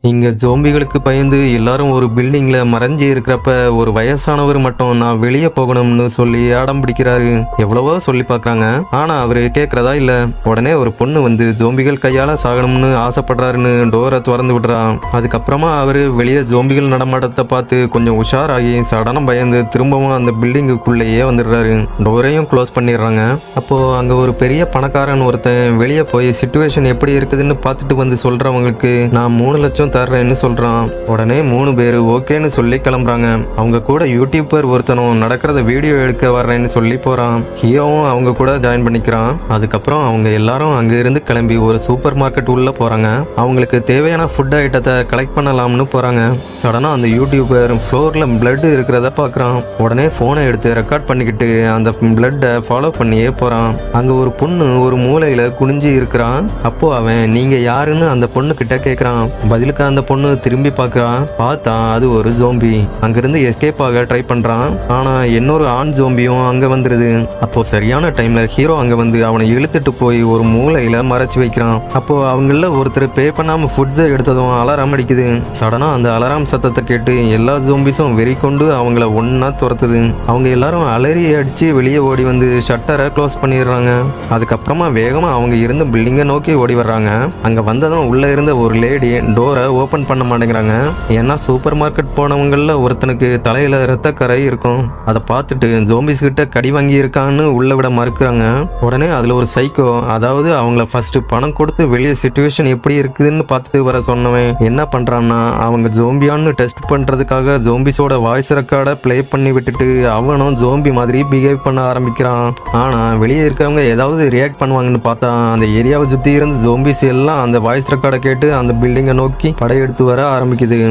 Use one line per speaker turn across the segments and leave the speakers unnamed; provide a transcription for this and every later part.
இங்க ஜோம்பிகளுக்கு பயந்து எல்லாரும் ஒரு பில்டிங்ல மறைஞ்சு இருக்கிறப்ப ஒரு வயசானவர் மட்டும் நான் வெளியே போகணும்னு சொல்லி அடம் பிடிக்கிறாரு. எவ்வளவோ சொல்லி பாக்குறாங்க, ஆனா அவரு கேக்குறதா இல்ல. உடனே ஒரு பொண்ணு வந்து ஜோம்பிகள் கையால சாகணும்னு ஆசைப்படுறாருன்னு டோரை திறந்து விடுறான். அதுக்கப்புறமா அவரு வெளியே ஜோம்பிகள் நடமாட்டத்தை பார்த்து கொஞ்சம் உஷாராகி சடனம் பயந்து திரும்பவும் அந்த பில்டிங்குக்குள்ளேயே வந்துடுறாரு. டோரையும் க்ளோஸ் பண்ணிடுறாங்க. அப்போ அங்க ஒரு பெரிய பணக்காரன் ஒருத்தன் வெளியே போய் சிச்சுவேஷன் எப்படி இருக்குதுன்னு பார்த்துட்டு வந்து சொல்றவங்களுக்கு நான் 3 லட்சம் தர்றேன்னு சொல்றான். உடனே 3 பேரு ஓகேன்னு சொல்லி கிளம்புறாங்க. அவங்க கூட யூடியூபர் ஒருத்தனும் நடக்கிறத வீடியோ எடுக்க வர்றேன்னு சொல்லி போறான். ஹீரோவும் அவங்க கூட ஜாயின் பண்ணிக்கிறான். அதுக்கப்புறம் அவங்க எல்லாரும் அங்க இருந்து கிளம்பி ஒரு சூப்பர் மார்க்கெட் உள்ள போறாங்க. அவங்களுக்கு தேவையான ஃபுட் ஐட்டத்தை கலெக்ட் பண்ணலாம்னு போறாங்க. சடனா அந்த யூடியூபர் ஃப்ளோர்ல பிளட் இருக்கிறத பாக்குறான். உடனே போனை எடுத்து ரெக்கார்ட் பண்ணிக்கிட்டு அந்த பிளட்டை ஃபாலோ பண்ணியே போறான். அங்க ஒரு பொண்ணு ஒரு மூலையில குனிஞ்சு இருக்கிறான். அப்போ அவன் நீங்க யாருன்னு அந்த பொண்ணு கிட்ட கேக்குறான். பதிலுக்கு அந்த பொண்ணு திரும்பி பார்க்கறான். பார்த்தா அது ஒரு ஜோம்பி. அங்கிருந்து எஸ்கேப் ஆக ட்ரை பண்றான். ஆனா இன்னொரு ஆண் ஜோம்பியும் அங்க வந்துருது. அப்போ சரியான டைம்ல ஹீரோ அங்க வந்து அவனை இழுத்துட்டு போய் ஒரு மூலையில மறைச்சு வைக்கிறான். அப்போ அவங்கள ஒருத்தர் பே பண்ணாம ஃபுட்ஸை எடுத்ததும் அலாரம் அடிக்குது. சடனா அந்த அலாரம் சத்தத்தை கேட்டு எல்லா ஜோம்பிஸும் வெறி கொண்டு அவங்கள ஒன்னா துரத்துது. அவங்க எல்லாரும் அலறி அடிச்சு வெளியே ஓடி வந்து ஷட்டரை க்ளோஸ் பண்ணிடுறாங்க. அதுக்கப்புறமா வேகமா அவங்க இருந்த பில்டிங்கை நோக்கி ஓடி வர்றாங்க. அங்க வந்ததும் உள்ள இருந்த ஒரு லேடி டோரை ஓபன் பண்ண மாட்டேங்கிறாங்க. ஏன்னா சூப்பர் மார்க்கெட் போனவங்கள ஒருத்தனுக்கு தலையில ரத்தக்கரை இருக்கும். அதை பார்த்துட்டு ஜோம்பிஸ் கிட்ட கடி வாங்கி இருக்கான்னு உள்ள விட மறுக்கிறாங்க. உடனே அதுல ஒரு சைக்கோ, அதாவது அவங்கள ஃபர்ஸ்ட் பணம் கொடுத்து வெளியே சிச்சுவேஷன் எப்படி இருக்குதுன்னு பார்த்துட்டு வர சொன்னவன் என்ன பண்றான்னா அவங்க ஜோம்பியான்னு டெஸ்ட் பண்றதுக்காக ஜோம்பிஸோட வாய்ஸ் ரெக்கார்டை பிளே பண்ணி விட்டுட்டு அவனும் ஜோம்பி மாதிரி பிஹேவ் பண்ண ஆரம்பிக்கிறான். ஆனா வெளியே இருக்கிறவங்க ஏதாவது ரியாக்ட் பண்ணுவாங்கன்னு பார்த்தா அந்த ஏரியாவை சுத்தி இருந்த ஜோம்பிஸ் எல்லாம் அந்த வாய்ஸ் ரெக்கார்டை கேட்டு அந்த பில்டிங்கை நோக்கி படையெடுத்து வர ஆரம்பிக்குது.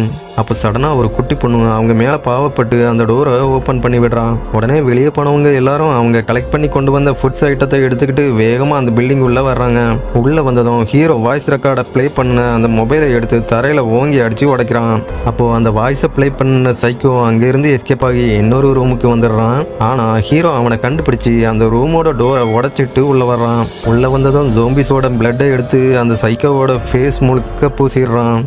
அப்போ சடனா ஒரு குட்டி பொண்ணு அவங்க மேல பாவப்பட்டு அந்த டோரை ஓபன் பண்ணி விடுறான். உடனே வெளியே போனவங்க எல்லாரும் அவங்க கலெக்ட் பண்ணி கொண்டு வந்த ஃபுட்ஸ் ஐட்டத்தை எடுத்துக்கிட்டு வேகமா அந்த பில்டிங் உள்ள வர்றாங்க. உள்ள வந்ததும் ஹீரோ வாய்ஸ் ரெக்கார்டை பிளே பண்ண அந்த மொபைலை எடுத்து தரையில ஓங்கி அடிச்சு உடைக்கிறான். அப்போ அந்த வாய்ஸை பிளே பண்ண சைக்கோ அங்கிருந்து எஸ்கேப் ஆகி இன்னொரு ரூமுக்கு வந்துடுறான். ஆனா ஹீரோ அவனை கண்டுபிடிச்சு அந்த ரூமோட டோரை உடைச்சிட்டு உள்ள வர்றான். உள்ள வந்ததும் ஜோம்பிஸோட பிளட்டை எடுத்து அந்த சைக்கோவோட ஃபேஸ் முழுக்க பூசிடுறான்.